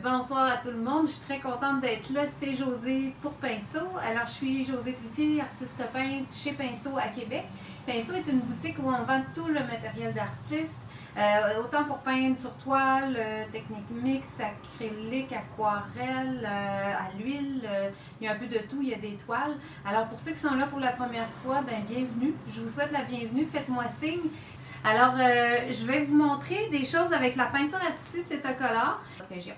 Bonsoir à tout le monde, je suis très contente d'être là. C'est Josée pour Pinceau. Alors, je suis Josée Cloutier, artiste peintre chez Pinceau à Québec. Pinceau est une boutique où on vend tout le matériel d'artiste, autant pour peindre sur toile, technique mixte, acrylique, aquarelle, à l'huile. Il y a un peu de tout, il y a des toiles. Alors, pour ceux qui sont là pour la première fois, bienvenue. Je vous souhaite la bienvenue, faites-moi signe. Alors, je vais vous montrer des choses avec la peinture à tissu Cétacolor région.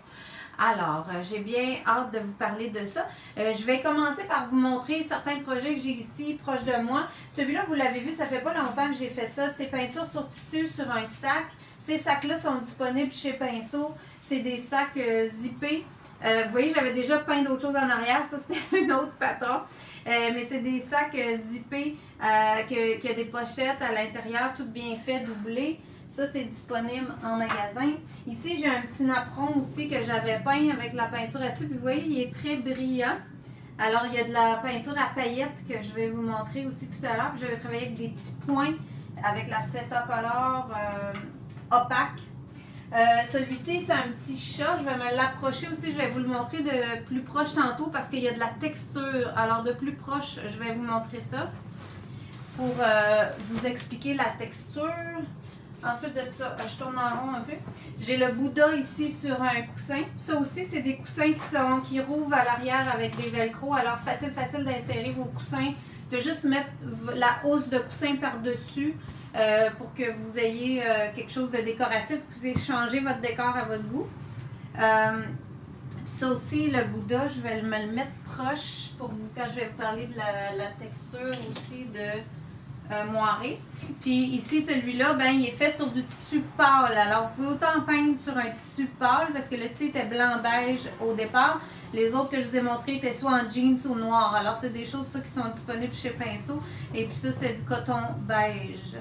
Alors, j'ai bien hâte de vous parler de ça. Je vais commencer par vous montrer certains projets que j'ai ici, proches de moi. Celui-là, vous l'avez vu, ça fait pas longtemps que j'ai fait ça. C'est peinture sur tissu sur un sac. Ces sacs-là sont disponibles chez Pinceau. C'est des sacs zippés. Vous voyez, j'avais déjà peint d'autres choses en arrière. Ça, c'était un autre patron. Mais c'est des sacs zippés qui a des pochettes à l'intérieur, tout bien fait, doublé. Ça, c'est disponible en magasin. Ici, j'ai un petit napperon aussi que j'avais peint avec la peinture à tissu. Puis vous voyez, il est très brillant. Alors, il y a de la peinture à paillettes que je vais vous montrer aussi tout à l'heure. Puis je vais travailler avec des petits points avec la Cétacolor opaque. Celui-ci, c'est un petit chat. Je vais me l'approcher aussi. Je vais vous le montrer de plus proche tantôt parce qu'il y a de la texture. Alors, de plus proche, je vais vous montrer ça pour vous expliquer la texture. Ensuite de ça, je tourne en rond un peu. J'ai le Bouddha ici sur un coussin. Ça aussi, c'est des coussins qui rouvrent à l'arrière avec des velcro. Alors, facile d'insérer vos coussins. De juste mettre la housse de coussin par-dessus pour que vous ayez quelque chose de décoratif. Vous pouvez changer votre décor à votre goût. Ça aussi, le Bouddha, je vais me le mettre proche pour vous quand je vais vous parler de la texture aussi de moiré. Puis ici, celui-là, il est fait sur du tissu pâle. Alors, vous pouvez autant peindre sur un tissu pâle parce que le tissu était blanc-beige au départ. Les autres que je vous ai montrés étaient soit en jeans ou noir. Alors, c'est des choses ça, qui sont disponibles chez Pinceau. Et puis ça, c'est du coton beige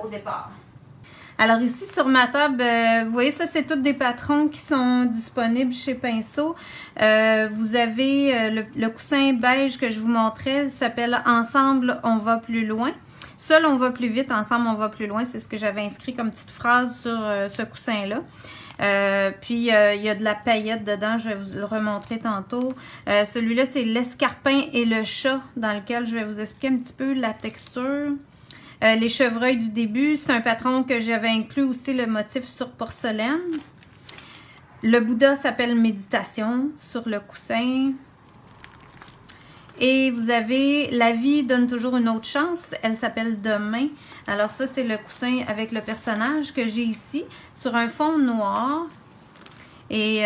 au départ. Alors ici sur ma table, vous voyez ça, c'est tous des patrons qui sont disponibles chez Pinceau. Vous avez le coussin beige que je vous montrais, ça s'appelle « Ensemble, on va plus loin ». Seul, on va plus vite, ensemble, on va plus loin. C'est ce que j'avais inscrit comme petite phrase sur ce coussin-là. Puis, il y a de la paillette dedans, je vais vous le remontrer tantôt. Celui-là, c'est l'escarpin et le chat, dans lequel je vais vous expliquer un petit peu la texture. Les chevreuils du début, c'est un patron que j'avais inclus aussi le motif sur porcelaine. Le Bouddha s'appelle Méditation sur le coussin. Et vous avez La vie donne toujours une autre chance. Elle s'appelle Demain. Alors ça, c'est le coussin avec le personnage que j'ai ici sur un fond noir. Et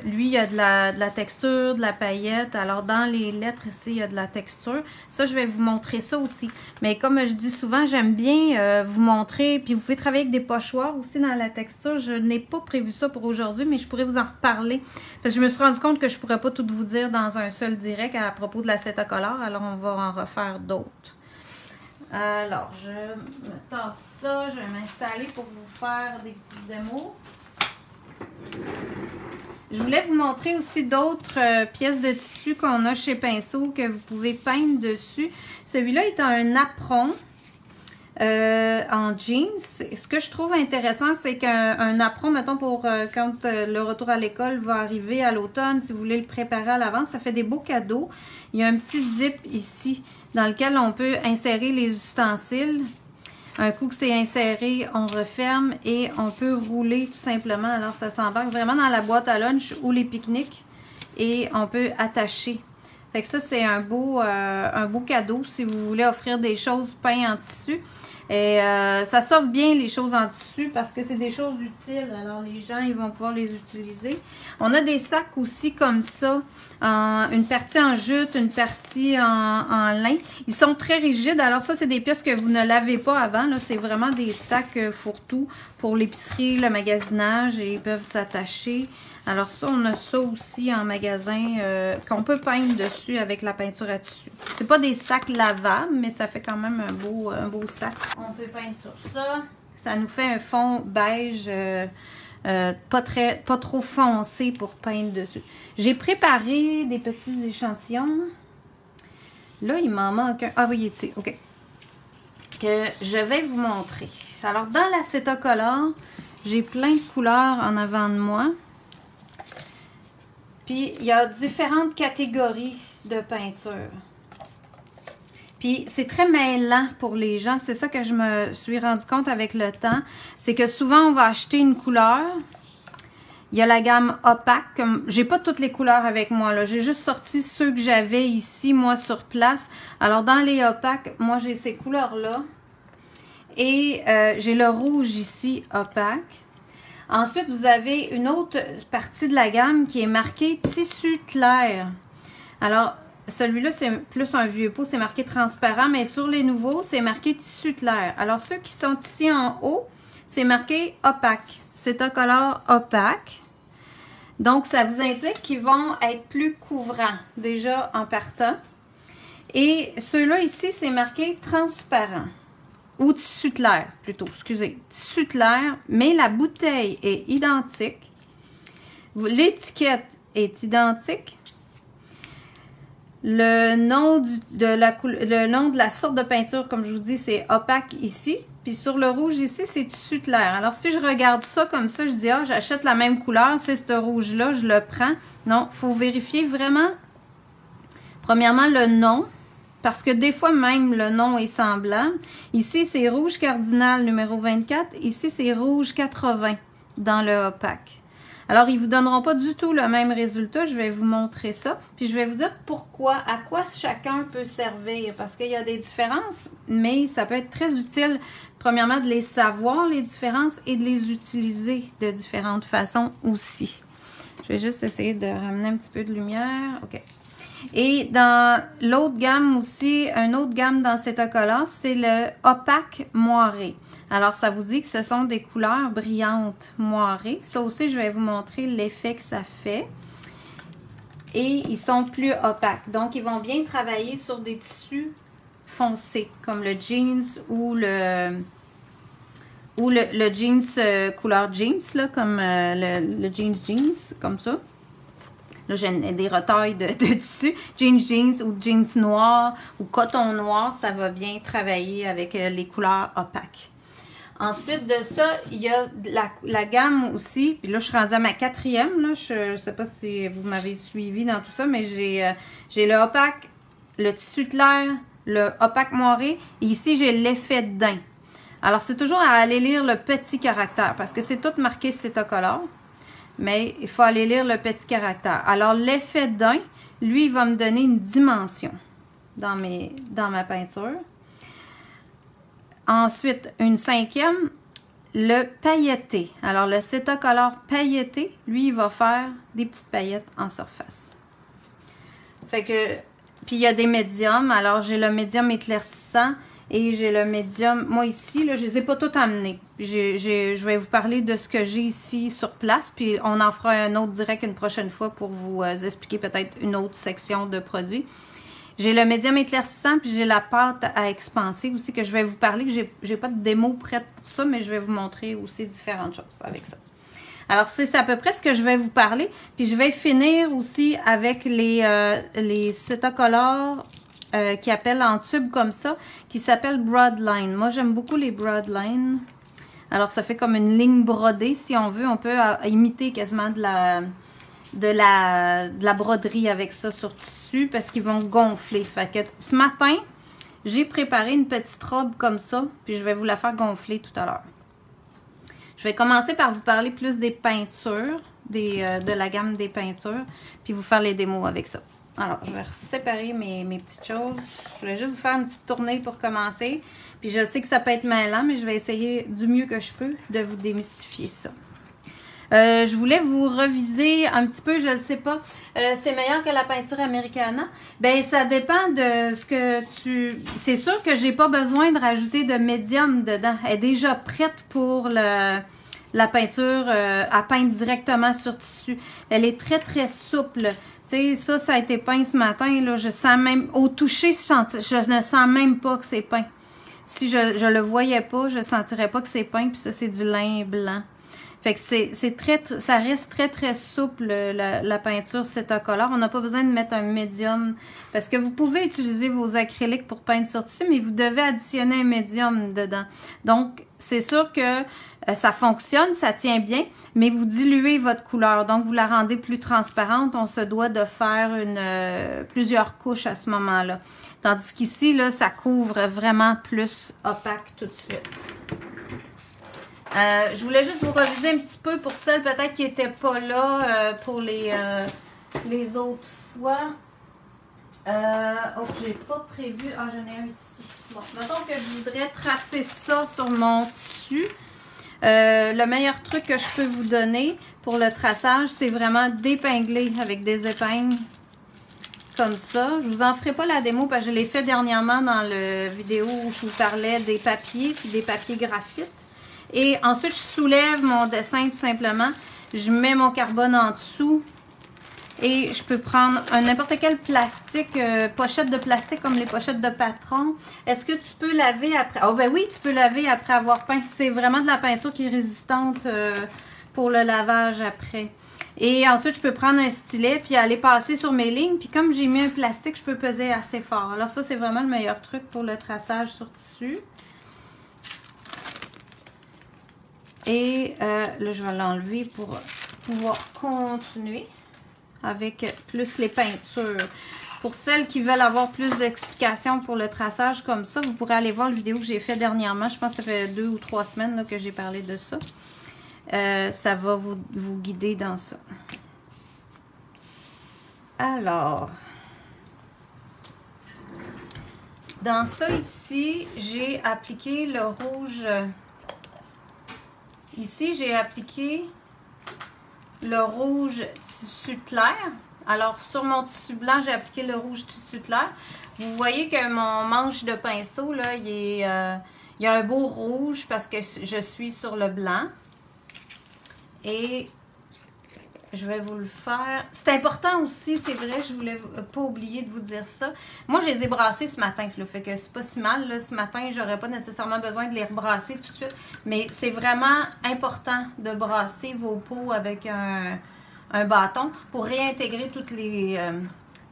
lui, il y a de la texture, de la paillette. Alors, dans les lettres ici, il y a de la texture. Ça, je vais vous montrer ça aussi. Mais comme je dis souvent, j'aime bien vous montrer. Puis, vous pouvez travailler avec des pochoirs aussi dans la texture. Je n'ai pas prévu ça pour aujourd'hui, mais je pourrais vous en reparler. Parce que je me suis rendu compte que je ne pourrais pas tout vous dire dans un seul direct à propos de la Cétacolor. Alors, on va en refaire d'autres. Alors, je me tasse ça. Je vais m'installer pour vous faire des petites démos. Je voulais vous montrer aussi d'autres pièces de tissu qu'on a chez Pinceau que vous pouvez peindre dessus. Celui-là est un apron en jeans. Ce que je trouve intéressant, c'est qu'un apron, mettons, pour quand le retour à l'école va arriver à l'automne, si vous voulez le préparer à l'avance, ça fait des beaux cadeaux. Il y a un petit zip ici dans lequel on peut insérer les ustensiles. Un coup que c'est inséré, on referme et on peut rouler tout simplement. Alors, ça s'embarque vraiment dans la boîte à lunch ou les pique-niques et on peut attacher. Fait que ça, c'est un beau cadeau si vous voulez offrir des choses peintes en tissu. Et ça sauve bien les choses en tissu parce que c'est des choses utiles. Alors, les gens, ils vont pouvoir les utiliser. On a des sacs aussi comme ça. Une partie en jute, une partie en lin. Ils sont très rigides. Alors, ça, c'est des pièces que vous ne lavez pas avant. Là, c'est vraiment des sacs fourre-tout pour l'épicerie, le magasinage. Et ils peuvent s'attacher. Alors, ça, on a ça aussi en magasin qu'on peut peindre dessus avec la peinture à tissu. C'est pas des sacs lavables, mais ça fait quand même un beau sac. On peut peindre sur ça. Ça nous fait un fond beige pas trop foncé pour peindre dessus. J'ai préparé des petits échantillons. Là, il m'en manque un. Ah oui, il est ici. OK. Que je vais vous montrer. Alors, dans la Cétacolor, j'ai plein de couleurs en avant de moi. Puis, il y a différentes catégories de peinture. Puis, c'est très mêlant pour les gens. C'est ça que je me suis rendu compte avec le temps. C'est que souvent, on va acheter une couleur. Il y a la gamme opaque. J'ai pas toutes les couleurs avec moi, là. J'ai juste sorti ceux que j'avais ici, moi, sur place. Alors, dans les opaques, moi, j'ai ces couleurs-là. Et j'ai le rouge ici, opaque. Ensuite, vous avez une autre partie de la gamme qui est marquée tissu clair. Alors, celui-là, c'est plus un vieux pot, c'est marqué transparent, mais sur les nouveaux, c'est marqué tissu clair. Alors, ceux qui sont ici en haut, c'est marqué opaque. C'est un color opaque. Donc, ça vous indique qu'ils vont être plus couvrants, déjà en partant. Et ceux-là ici, c'est marqué transparent. Ou tissu clair, plutôt, excusez. Tissu clair, mais la bouteille est identique. L'étiquette est identique. Le nom de la sorte de peinture, comme je vous dis, c'est opaque ici. Puis sur le rouge ici, c'est tissu clair. Alors, si je regarde ça comme ça, je dis, ah, j'achète la même couleur, c'est ce rouge-là, je le prends. Non, il faut vérifier vraiment, premièrement, le nom. Parce que des fois, même, le nom est semblant. Ici, c'est rouge cardinal numéro 24. Ici, c'est rouge 80 dans le opaque. Alors, ils ne vous donneront pas du tout le même résultat. Je vais vous montrer ça. Puis, je vais vous dire pourquoi, à quoi chacun peut servir. Parce qu'il y a des différences, mais ça peut être très utile, premièrement, de les savoir, les différences, et de les utiliser de différentes façons aussi. Je vais juste essayer de ramener un petit peu de lumière. OK. Et dans l'autre gamme aussi, une autre gamme dans cet color, c'est le opaque moiré. Alors, ça vous dit que ce sont des couleurs brillantes moirées. Ça aussi, je vais vous montrer l'effet que ça fait. Et ils sont plus opaques. Donc, ils vont bien travailler sur des tissus foncés, comme le jeans ou le jeans couleur jeans, là, comme le jeans, comme ça. Là, j'ai des retailles de tissu. Jeans ou jeans noirs ou coton noir, ça va bien travailler avec les couleurs opaques. Ensuite de ça, il y a la gamme aussi. Puis là, je suis rendue à ma 4e. Là. Je ne sais pas si vous m'avez suivi dans tout ça, mais j'ai le opaque, le tissu clair, le opaque moiré. Et ici, j'ai l'effet de daim. Alors, c'est toujours à aller lire le petit caractère parce que c'est tout marqué Cetacolor. Mais il faut aller lire le petit caractère. Alors, l'effet d'un, lui, il va me donner une dimension dans ma peinture. Ensuite, une 5e, le pailleté. Alors, le Cetacolor pailleté, lui, il va faire des petites paillettes en surface. Fait que, puis il y a des médiums. Alors, j'ai le médium éclaircissant. Et j'ai le médium, moi ici, là, je ne les ai pas toutes amenées. Je vais vous parler de ce que j'ai ici sur place, puis on en fera un autre direct une prochaine fois pour vous expliquer peut-être une autre section de produits. J'ai le médium éclaircissant, puis j'ai la pâte à expanser aussi que je vais vous parler, que j'ai pas de démo prête pour ça, mais je vais vous montrer aussi différentes choses avec ça. Alors, c'est à peu près ce que je vais vous parler. Puis je vais finir aussi avec les Cetacolor qui appellent en tube comme ça, qui s'appelle Broadline. Moi, j'aime beaucoup les Broadline. Alors, ça fait comme une ligne brodée, si on veut. On peut imiter quasiment de la broderie avec ça sur tissu, parce qu'ils vont gonfler. Fait que ce matin, j'ai préparé une petite robe comme ça, puis je vais vous la faire gonfler tout à l'heure. Je vais commencer par vous parler plus des peintures, de la gamme des peintures, puis vous faire les démos avec ça. Alors, je vais séparer mes petites choses. Je vais juste vous faire une petite tournée pour commencer. Puis je sais que ça peut être mêlant, mais je vais essayer du mieux que je peux de vous démystifier ça. Je voulais vous reviser un petit peu, je ne sais pas, c'est meilleur que la peinture Americana. Ben, ça dépend de ce que tu... C'est sûr que j'ai pas besoin de rajouter de médium dedans. Elle est déjà prête pour la peinture à peindre directement sur tissu. Elle est très, très souple. Tu sais, ça a été peint ce matin, là, je sens même, au toucher, je ne sens même pas que c'est peint. Si je le voyais pas, je sentirais pas que c'est peint, puis ça, c'est du lin blanc. Fait que ça reste très très souple la peinture Cetacolor. On n'a pas besoin de mettre un médium parce que vous pouvez utiliser vos acryliques pour peindre sur tissu, mais vous devez additionner un médium dedans. Donc c'est sûr que ça fonctionne, ça tient bien, mais vous diluez votre couleur, donc vous la rendez plus transparente. On se doit de faire plusieurs couches à ce moment-là. Tandis qu'ici, là, ça couvre vraiment plus opaque tout de suite. Je voulais juste vous reviser un petit peu pour celles peut-être qui n'étaient pas là pour les autres fois. Oh, j'ai pas prévu. Ah, j'en ai un ici. Bon, mettons que je voudrais tracer ça sur mon tissu. Le meilleur truc que je peux vous donner pour le traçage, c'est vraiment d'épingler avec des épingles comme ça. Je vous en ferai pas la démo parce que je l'ai fait dernièrement dans la vidéo où je vous parlais des papiers puis des papiers graphite. Et ensuite, je soulève mon dessin tout simplement. Je mets mon carbone en dessous. Et je peux prendre n'importe quel plastique, pochette de plastique comme les pochettes de Patron. Est-ce que tu peux laver après? Oh ben oui, tu peux laver après avoir peint. C'est vraiment de la peinture qui est résistante pour le lavage après. Et ensuite, je peux prendre un stylet puis aller passer sur mes lignes. Puis comme j'ai mis un plastique, je peux peser assez fort. Alors ça, c'est vraiment le meilleur truc pour le traçage sur tissu. Et là, je vais l'enlever pour pouvoir continuer avec plus les peintures. Pour celles qui veulent avoir plus d'explications pour le traçage comme ça, vous pourrez aller voir la vidéo que j'ai fait dernièrement. Je pense que ça fait 2 ou 3 semaines là, que j'ai parlé de ça. Ça va vous guider dans ça. Alors, dans ça ici, j'ai appliqué le rouge. Ici, j'ai appliqué le rouge tissu clair. Alors, sur mon tissu blanc, j'ai appliqué le rouge tissu clair. Vous voyez que mon manche de pinceau, là, il y a un beau rouge parce que je suis sur le blanc. Et je vais vous le faire. C'est important aussi, c'est vrai, je voulais pas oublier de vous dire ça. Moi, je les ai brassés ce matin, là, fait que c'est pas si mal. Là, ce matin, j'aurais pas nécessairement besoin de les rebrasser tout de suite. Mais c'est vraiment important de brasser vos peaux avec un bâton pour réintégrer toutes les...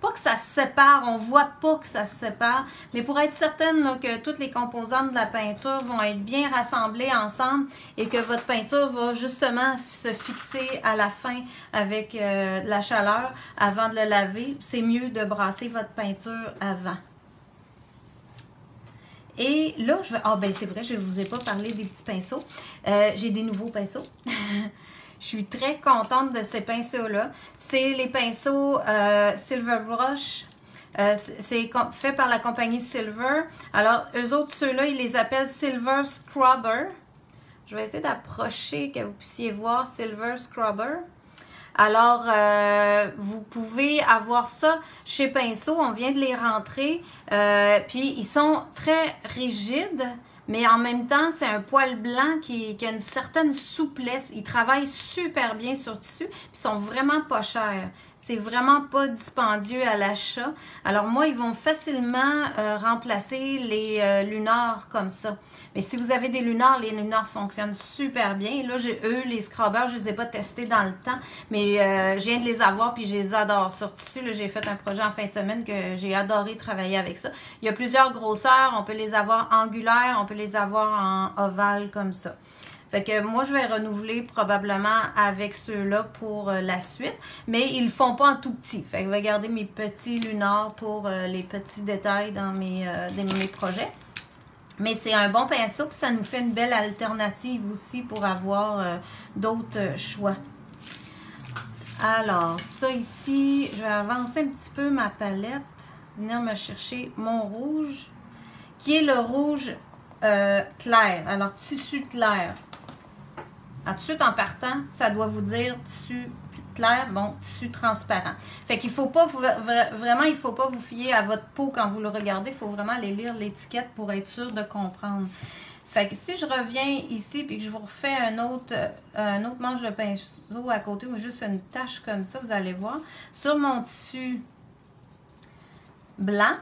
pas que ça se sépare, on voit pas que ça se sépare, mais pour être certaine là, que toutes les composantes de la peinture vont être bien rassemblées ensemble et que votre peinture va justement se fixer à la fin avec de la chaleur avant de le laver, c'est mieux de brasser votre peinture avant. Et là, je vais... Ah ben c'est vrai, je ne vous ai pas parlé des petits pinceaux. J'ai des nouveaux pinceaux. Je suis très contente de ces pinceaux-là. C'est les pinceaux Silver Brush. C'est fait par la compagnie Silver. Alors, eux autres, ceux-là, ils les appellent Silver Scrubber. Je vais essayer d'approcher, que vous puissiez voir Silver Scrubber. Alors, vous pouvez avoir ça chez Pinceau. On vient de les rentrer. Puis, ils sont très rigides. Mais en même temps, c'est un poil blanc qui a une certaine souplesse. Ils travaillent super bien sur tissu, puis ils sont vraiment pas chers. C'est vraiment pas dispendieux à l'achat. Alors moi, ils vont facilement remplacer les lunars comme ça. Mais si vous avez des lunars, les lunars fonctionnent super bien. Là, les scrubbers, je les ai pas testés dans le temps, mais je viens de les avoir puis je les adore sur tissu. J'ai fait un projet en fin de semaine que j'ai adoré travailler avec ça. Il y a plusieurs grosseurs. On peut les avoir angulaires, on peut les avoir en ovale comme ça. Fait que moi, je vais renouveler probablement avec ceux-là pour la suite. Mais ils ne le font pas en tout petit. Fait que je vais garder mes petits lunars pour les petits détails dans mes projets. Mais c'est un bon pinceau, puis ça nous fait une belle alternative aussi pour avoir d'autres choix. Alors, ça ici, je vais avancer un petit peu ma palette. Venir me chercher mon rouge, qui est le rouge clair. Alors, tissu clair. Alors, tout de suite en partant, ça doit vous dire tissu clair, bon, tissu transparent. Fait qu'il faut pas, vraiment, il faut pas vous fier à votre peau quand vous le regardez. Il faut vraiment aller lire l'étiquette pour être sûr de comprendre. Fait que si je reviens ici puis que je vous refais un autre manche de pinceau à côté ou juste une tache comme ça, vous allez voir. Sur mon tissu blanc,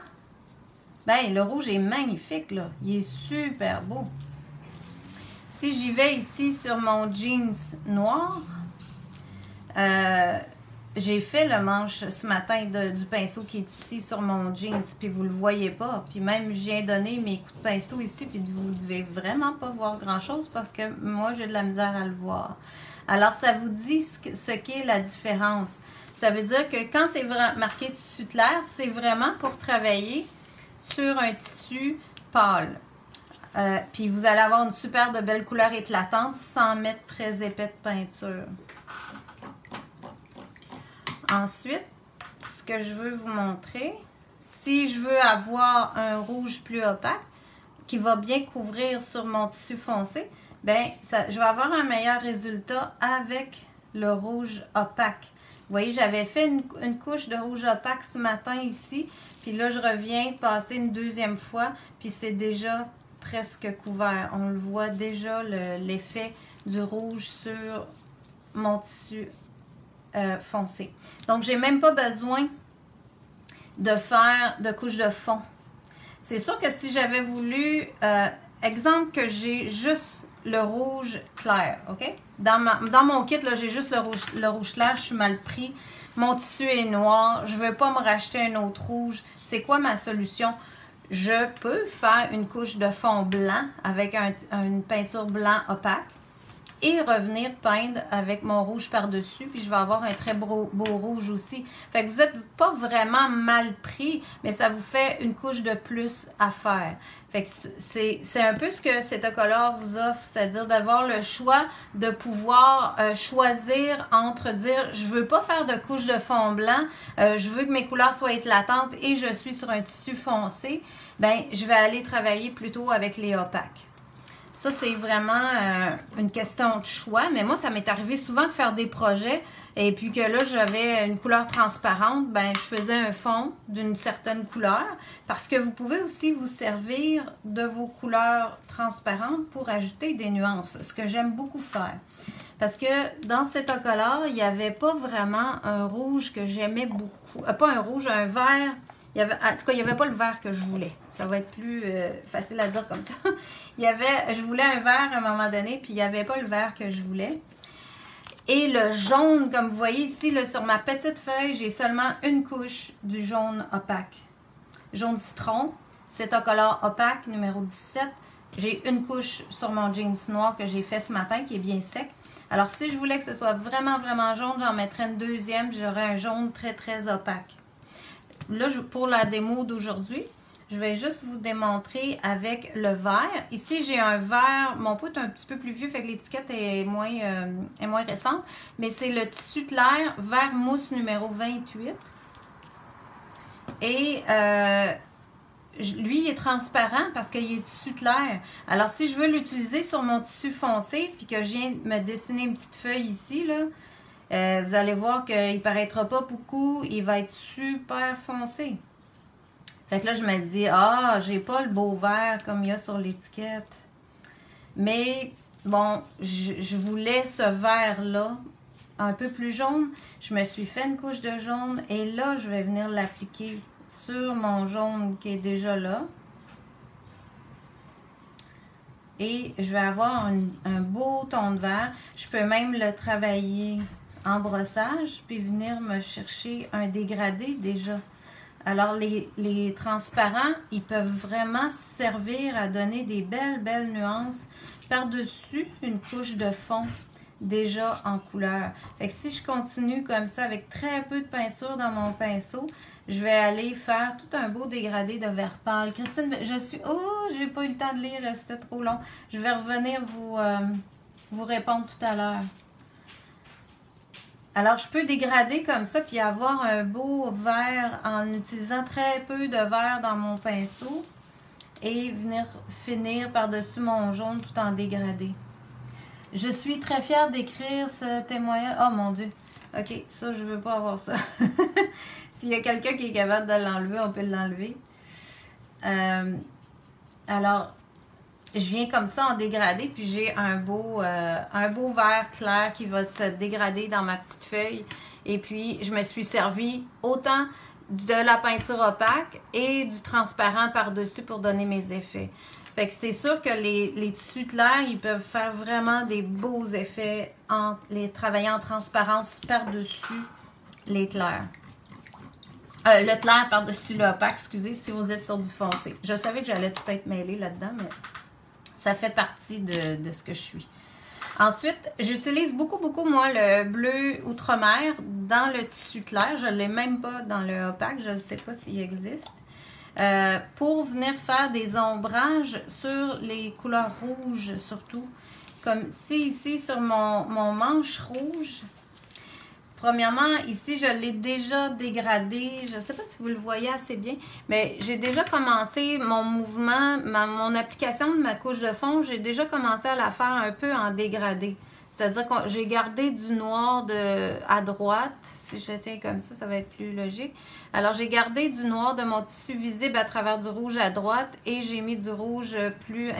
ben le rouge est magnifique, là. Il est super beau. si j'y vais ici sur mon jeans noir, j'ai fait le manche ce matin du pinceau qui est ici sur mon jeans, puis vous le voyez pas. Puis même, je viens donner mes coups de pinceau ici, puis vous devez vraiment pas voir grand-chose parce que moi, j'ai de la misère à le voir. Alors, ça vous dit ce qu'est la différence. Ça veut dire que quand c'est marqué tissu clair, c'est vraiment pour travailler sur un tissu pâle. Puis vous allez avoir une super de belle couleur éclatante sans mettre très épais de peinture. Ensuite, ce que je veux vous montrer, si je veux avoir un rouge plus opaque qui va bien couvrir sur mon tissu foncé, ben je vais avoir un meilleur résultat avec le rouge opaque. Vous voyez, j'avais fait une couche de rouge opaque ce matin ici, puis là, je reviens passer une deuxième fois, puis c'est déjà presque couvert. On le voit déjà, l'effet du rouge sur mon tissu foncé. Donc, j'ai même pas besoin de faire de couche de fond. C'est sûr que si j'avais voulu, exemple que j'ai juste le rouge clair, OK? Dans mon kit, là, j'ai juste le rouge clair, je suis mal pris. Mon tissu est noir, je veux pas me racheter un autre rouge. C'est quoi ma solution? Je peux faire une couche de fond blanc avec une peinture blanc opaque et revenir peindre avec mon rouge par-dessus, puis je vais avoir un très beau rouge aussi. Fait que vous n'êtes pas vraiment mal pris, mais ça vous fait une couche de plus à faire. Fait que c'est un peu ce que Cetacolor vous offre, c'est-à-dire d'avoir le choix de pouvoir choisir entre dire je veux pas faire de couche de fond blanc, je veux que mes couleurs soient éclatantes et je suis sur un tissu foncé, ben je vais aller travailler plutôt avec les opaques. Ça, c'est vraiment une question de choix. Mais moi, ça m'est arrivé souvent de faire des projets et puis que là, j'avais une couleur transparente. Ben, je faisais un fond d'une certaine couleur parce que vous pouvez aussi vous servir de vos couleurs transparentes pour ajouter des nuances, ce que j'aime beaucoup faire. Parce que dans Cetacolor, il n'y avait pas vraiment un rouge que j'aimais beaucoup. Pas un rouge, un vert. En tout cas, il n'y avait pas le vert que je voulais. Ça va être plus facile à dire comme ça. Je voulais un vert à un moment donné, puis il n'y avait pas le vert que je voulais. Et le jaune, comme vous voyez ici, là, sur ma petite feuille, j'ai seulement une couche du jaune opaque. Jaune citron, Cetacolor opaque, numéro 17. J'ai une couche sur mon jeans noir que j'ai fait ce matin, qui est bien sec. Alors, si je voulais que ce soit vraiment, vraiment jaune, j'en mettrais une deuxième, j'aurais un jaune très, très opaque. Là, pour la démo d'aujourd'hui, je vais juste vous démontrer avec le vert. Ici, j'ai un vert, mon pot est un petit peu plus vieux, fait que l'étiquette est moins récente, mais c'est le tissu clair vert mousse numéro 28. Et lui, il est transparent parce qu'il est tissu clair. Alors, si je veux l'utiliser sur mon tissu foncé, puis que je viens de me dessiner une petite feuille ici, là, vous allez voir qu'il ne paraîtra pas beaucoup, il va être super foncé. Fait que là, je me dis, j'ai pas le beau vert comme il y a sur l'étiquette. Mais bon, je voulais ce vert-là, un peu plus jaune. Je me suis fait une couche de jaune et là, je vais venir l'appliquer sur mon jaune qui est déjà là. Et je vais avoir un beau ton de vert. Je peux même le travailler en brossage, puis venir me chercher un dégradé déjà. Alors, les transparents, ils peuvent vraiment servir à donner des belles nuances par-dessus une couche de fond déjà en couleur. Fait que si je continue comme ça avec très peu de peinture dans mon pinceau, je vais aller faire tout un beau dégradé de vert pâle. Christine, j'ai pas eu le temps de lire, c'était trop long. Je vais revenir vous répondre tout à l'heure. Alors, je peux dégrader comme ça, puis avoir un beau vert en utilisant très peu de vert dans mon pinceau et venir finir par-dessus mon jaune tout en dégradé. Je suis très fière d'écrire ce témoignage. Oh mon Dieu! OK, ça, je veux pas avoir ça. S'il y a quelqu'un qui est capable de l'enlever, on peut l'enlever. Alors, je viens comme ça en dégradé, puis j'ai un beau vert clair qui va se dégrader dans ma petite feuille. Et puis, je me suis servi autant de la peinture opaque et du transparent par-dessus pour donner mes effets. Fait que c'est sûr que les tissus clairs, ils peuvent faire vraiment des beaux effets en les travailler en transparence par-dessus les clairs. Le clair par-dessus l'opaque, excusez, si vous êtes sur du foncé. Je savais que j'allais tout être mêlée là-dedans, mais ça fait partie de ce que je suis. Ensuite, j'utilise beaucoup, moi, le bleu outre-mer dans le tissu clair. Je ne l'ai même pas dans le opaque. Je ne sais pas s'il existe. Pour venir faire des ombrages sur les couleurs rouges, surtout. Comme ici, sur mon manche rouge. Premièrement, ici, je l'ai déjà dégradé. Je ne sais pas si vous le voyez assez bien, mais j'ai déjà commencé mon mouvement, mon application de ma couche de fond, j'ai déjà commencé à la faire un peu en dégradé. C'est-à-dire que j'ai gardé du noir à droite. Si je tiens comme ça va être plus logique. Alors, j'ai gardé du noir de mon tissu visible à travers du rouge à droite et j'ai mis du rouge plus...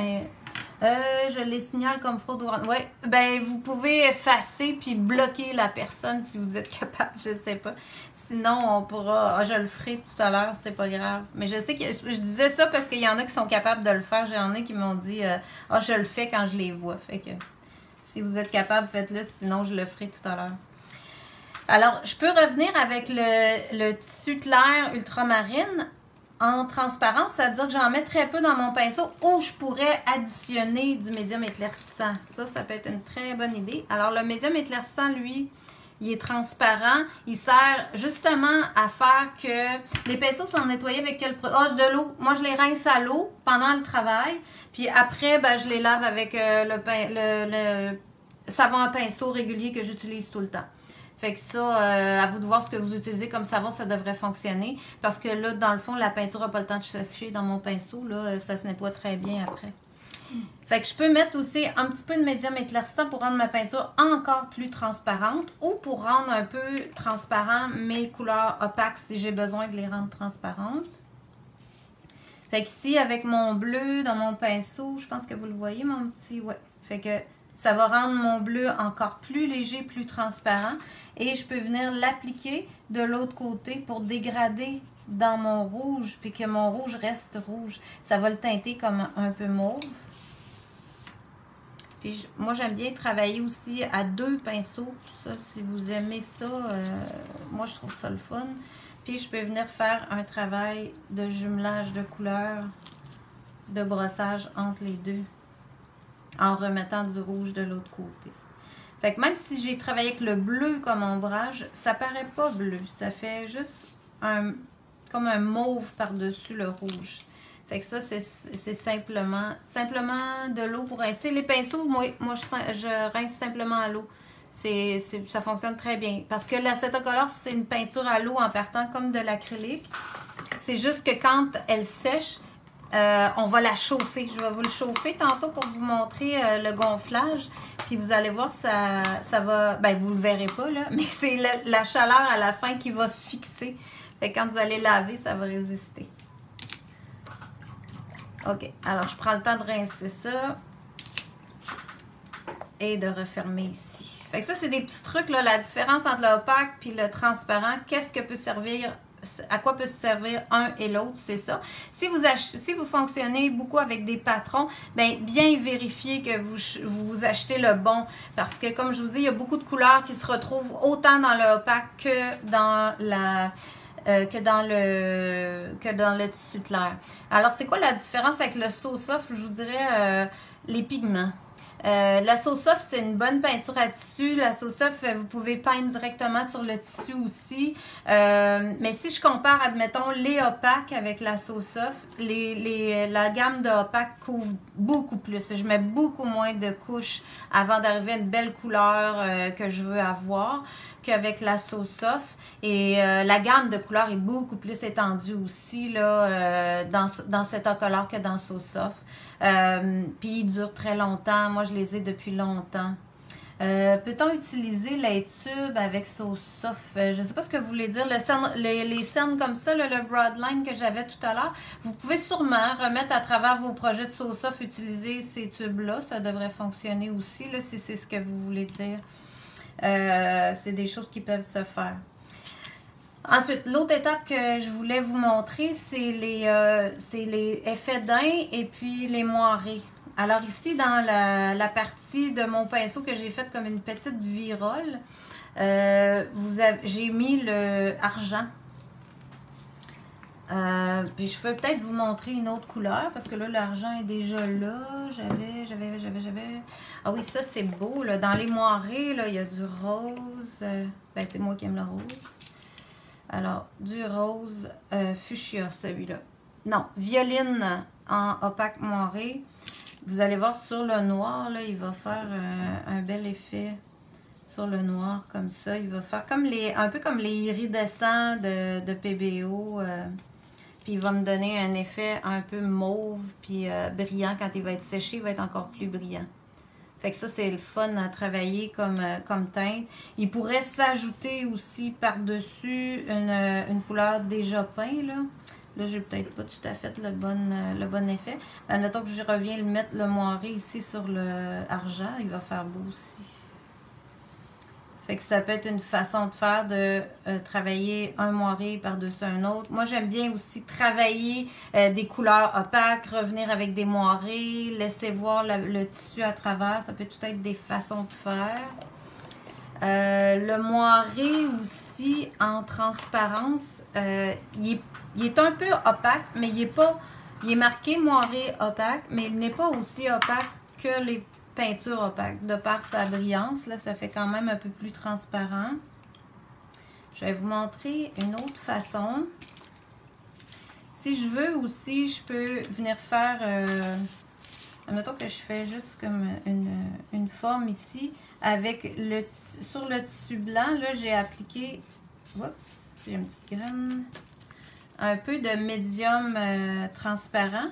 je les signale comme fraude. Ouais, ben vous pouvez effacer puis bloquer la personne si vous êtes capable, je sais pas. Sinon, on pourra. Je le ferai tout à l'heure, c'est pas grave. Mais je sais que je disais ça parce qu'il y en a qui sont capables de le faire. J'en ai qui m'ont dit je le fais quand je les vois. Fait que si vous êtes capable, faites-le, sinon je le ferai tout à l'heure. Alors, je peux revenir avec le tissu clair ultramarine en transparence, c'est-à-dire que j'en mets très peu dans mon pinceau ou je pourrais additionner du médium éclaircissant. Ça peut être une très bonne idée. Alors, le médium éclaircissant, lui, il est transparent. Il sert justement à faire que les pinceaux sont nettoyés avec quel produit? De l'eau. Moi, je les rince à l'eau pendant le travail. Puis après, ben, je les lave avec le savon à pinceau régulier que j'utilise tout le temps. Fait que ça, à vous de voir ce que vous utilisez comme savon, ça devrait fonctionner. Parce que là, dans le fond, la peinture n'a pas le temps de sécher dans mon pinceau. Là, ça se nettoie très bien après. Fait que je peux mettre aussi un petit peu de médium éclaircissant pour rendre ma peinture encore plus transparente ou pour rendre un peu transparent mes couleurs opaques si j'ai besoin de les rendre transparentes. Fait que ici, avec mon bleu dans mon pinceau, je pense que vous le voyez, mon petit... Ouais. Fait que ça va rendre mon bleu encore plus léger, plus transparent. Et je peux venir l'appliquer de l'autre côté pour dégrader dans mon rouge, puis que mon rouge reste rouge. Ça va le teinter comme un peu mauve. Puis moi, j'aime bien travailler aussi à 2 pinceaux. Ça, si vous aimez ça, moi, je trouve ça le fun. Puis je peux venir faire un travail de jumelage de couleurs, de brossage entre les deux, en remettant du rouge de l'autre côté. Fait que même si j'ai travaillé avec le bleu comme ombrage, ça paraît pas bleu. Ça fait juste comme un mauve par-dessus le rouge. Fait que ça, c'est simplement de l'eau pour rincer. Les pinceaux, moi je rince simplement à l'eau. Ça fonctionne très bien. Parce que l'acétocolore, c'est une peinture à l'eau en partant comme de l'acrylique. C'est juste que quand elle sèche, on va la chauffer. Je vais vous le chauffer tantôt pour vous montrer le gonflage. Puis vous allez voir, ça va... Ben, vous le verrez pas, là. Mais c'est la chaleur à la fin qui va fixer. Fait que quand vous allez laver, ça va résister. OK. Alors, je prends le temps de rincer ça. Et de refermer ici. Fait que ça, c'est des petits trucs, là. La différence entre l'opaque puis le transparent. Qu'est-ce que peut servir... À quoi peut se servir un et l'autre, c'est ça. Si vous fonctionnez beaucoup avec des patrons, bien vérifier que vous achetez le bon. Parce que, comme je vous dis, il y a beaucoup de couleurs qui se retrouvent autant dans l'opaque que dans le tissu clair. Alors, c'est quoi la différence avec le So-Soft? Je vous dirais les pigments. La So-Soft, c'est une bonne peinture à tissu. La So-Soft, vous pouvez peindre directement sur le tissu aussi. Mais si je compare, admettons, les opaques avec la So-Soft, la gamme de opaques couvre beaucoup plus. Je mets beaucoup moins de couches avant d'arriver à une belle couleur que je veux avoir qu'avec la So-Soft. Et la gamme de couleurs est beaucoup plus étendue aussi là, dans cet incolore que dans So-Soft. Puis ils durent très longtemps. Moi, je les ai depuis longtemps. Peut-on utiliser les tubes avec So-Soft? Je ne sais pas ce que vous voulez dire. Les cernes comme ça, le broadline que j'avais tout à l'heure, vous pouvez sûrement remettre à travers vos projets de So-Soft, utiliser ces tubes-là. Ça devrait fonctionner aussi, là, si c'est ce que vous voulez dire. C'est des choses qui peuvent se faire. Ensuite, l'autre étape que je voulais vous montrer, c'est les effets d'un et puis les moirés. Alors ici, dans la partie de mon pinceau que j'ai faite comme une petite virole, j'ai mis le argent. Puis je peux peut-être vous montrer une autre couleur parce que là, l'argent est déjà là. J'avais. Ah oui, ça c'est beau. Là. Dans les moirés, là, il y a du rose. Ben, c'est moi qui aime le rose. Alors, du rose fuchsia, celui-là. Non, violine en opaque moiré. Vous allez voir sur le noir, là, il va faire un bel effet sur le noir comme ça. Il va faire comme un peu comme les iridescents de PBO. Puis il va me donner un effet un peu mauve puis brillant. Quand il va être séché, il va être encore plus brillant. Fait que ça, c'est le fun à travailler comme teinte. Il pourrait s'ajouter aussi par-dessus une couleur déjà peint, là. Là, j'ai peut-être pas tout à fait le bon effet. Admettons que je reviens mettre le moiré ici sur le argent. Il va faire beau aussi. Fait que ça peut être une façon de faire, de travailler un moiré par-dessus un autre. Moi, j'aime bien aussi travailler des couleurs opaques, revenir avec des moirés, laisser voir le tissu à travers. Ça peut tout être des façons de faire. Le moiré aussi, en transparence, il est un peu opaque, mais il est marqué moiré opaque, mais il n'est pas aussi opaque que les peinture opaque. De par sa brillance, là, ça fait quand même un peu plus transparent. Je vais vous montrer une autre façon. Si je veux aussi, je peux venir faire... admettons que je fais juste comme une forme ici. Avec sur le tissu blanc, là, j'ai appliqué... Oups, j'ai une petite graine. Un peu de médium transparent.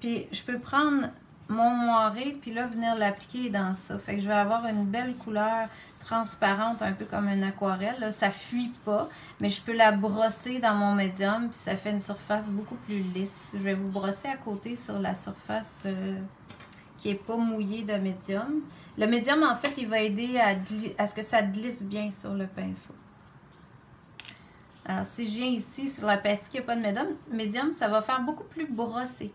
Puis je peux prendre mon moiré, puis là, venir l'appliquer dans ça. Fait que je vais avoir une belle couleur transparente, un peu comme une aquarelle. Là. Ça fuit pas, mais je peux la brosser dans mon médium, puis ça fait une surface beaucoup plus lisse. Je vais vous brosser à côté sur la surface qui n'est pas mouillée de médium. Le médium, en fait, il va aider à ce que ça glisse bien sur le pinceau. Alors, si je viens ici sur la partie qui n'a pas de médium, ça va faire beaucoup plus brossé.